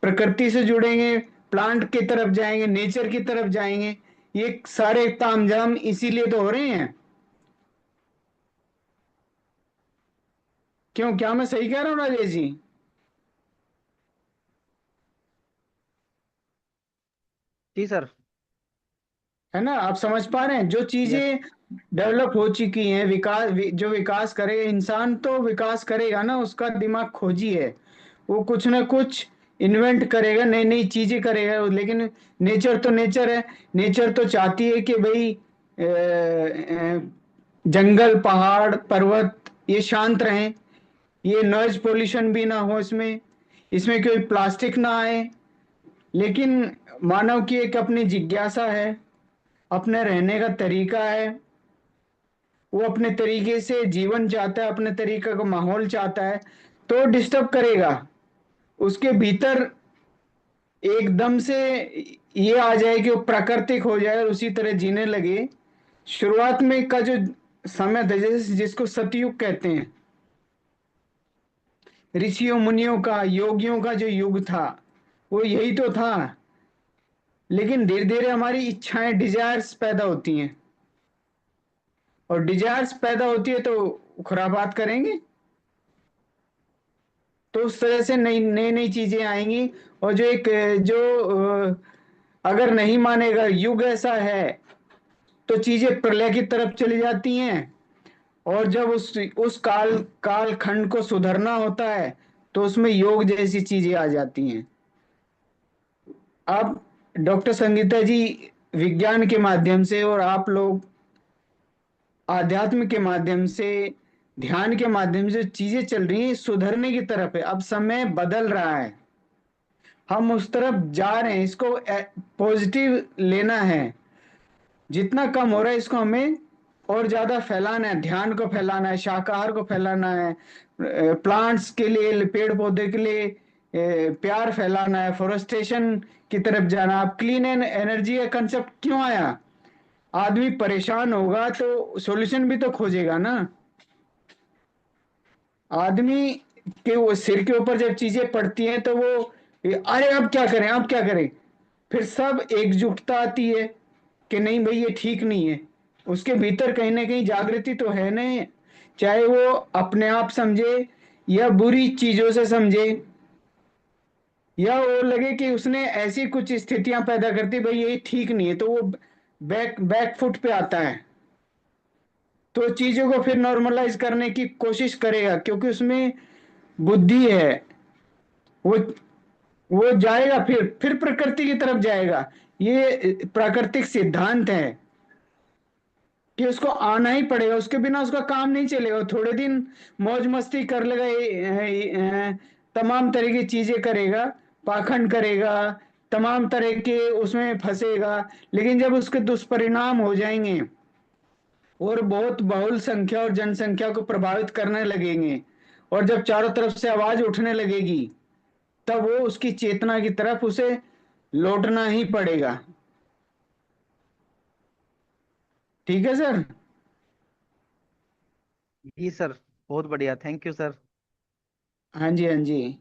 प्रकृति से जुड़ेंगे, प्लांट की तरफ जाएंगे, नेचर की तरफ जाएंगे। ये सारे तामझाम इसीलिए तो हो रहे हैं। क्यों, क्या मैं सही कह रहा हूँ राजेश जी? जी सर। है ना, आप समझ पा रहे हैं? जो यस। चीजें डेवलप हो चुकी हैं, जो विकास करेगा इंसान, तो विकास करेगा ना, उसका दिमाग खोजी है। वो कुछ ना कुछ इन्वेंट करेगा, नई नई चीजें करेगा। लेकिन नेचर तो नेचर है। नेचर तो चाहती है कि भाई जंगल, पहाड़, पर्वत ये शांत रहें, ये नॉइज पोल्यूशन भी ना हो इसमें, इसमें कोई प्लास्टिक ना आए। लेकिन मानव की एक अपनी जिज्ञासा है, अपने रहने का तरीका है, वो अपने तरीके से जीवन चाहता है, अपने तरीके का माहौल चाहता है, तो डिस्टर्ब करेगा। उसके भीतर एकदम से ये आ जाए कि वो प्राकृतिक हो जाए और उसी तरह जीने लगे। शुरुआत में का जो समय था, जैसे जिसको सतयुग कहते हैं, ऋषियों मुनियों का, योगियों का जो युग था, वो यही तो था। लेकिन धीरे धीरे हमारी इच्छाएं, डिजायर्स पैदा होती हैं, और डिजायर्स पैदा होती है तो खुराबात करेंगे, तो उस तरह से नई नई नई चीजें आएंगी। और जो एक जो अगर नहीं मानेगा युग ऐसा है, तो चीजें प्रलय की तरफ चली जाती हैं। और जब उस काल खंड को सुधरना होता है, तो उसमें योग जैसी चीजें आ जाती हैं। अब डॉक्टर संगीता जी विज्ञान के माध्यम से, और आप लोग आध्यात्म के माध्यम से, ध्यान के माध्यम से चीजें चल रही हैं, सुधरने की तरफ है। अब समय बदल रहा है, हम उस तरफ जा रहे हैं। इसको पॉजिटिव लेना है। जितना कम हो रहा है इसको हमें और ज्यादा फैलाना है, ध्यान को फैलाना है, शाकाहार को फैलाना है, प्लांट्स के लिए, पेड़ पौधे के लिए प्यार फैलाना है, फॉरेस्टेशन की तरफ जाना। अब क्लीन एनर्जी का कंसेप्ट क्यों आया? आदमी परेशान होगा तो सॉल्यूशन भी तो खोजेगा ना। आदमी के वो सिर के ऊपर जब चीजें पड़ती हैं, तो वो अरे अब क्या करें, अब क्या करें? फिर सब एकजुटता आती है कि नहीं भाई ये ठीक नहीं है। उसके भीतर कहीं ना कहीं जागृति तो है नहीं, चाहे वो अपने आप समझे या बुरी चीजों से समझे, या वो लगे कि उसने ऐसी कुछ स्थितियां पैदा करती भाई ये ठीक नहीं है, तो वो बैक बैक फुट पे आता है। तो चीजों को फिर नॉर्मलाइज करने की कोशिश करेगा, क्योंकि उसमें बुद्धि है। वो वो जाएगा, फिर प्रकृति की तरफ जाएगा। ये प्राकृतिक सिद्धांत है कि उसको आना ही पड़ेगा, उसके बिना उसका काम नहीं चलेगा। थोड़े दिन मौज मस्ती कर लेगा, तमाम तरह की चीजें करेगा, पाखंड करेगा, तमाम तरह के उसमें फंसेगा। लेकिन जब उसके दुष्परिणाम हो जाएंगे और बहुत बहुल संख्या और जनसंख्या को प्रभावित करने लगेंगे, और जब चारों तरफ से आवाज उठने लगेगी, तब वो उसकी चेतना की तरफ उसे लौटना ही पड़ेगा। ठीक है सर। जी सर, बहुत बढ़िया, थैंक यू सर। हाँ जी, हाँ जी।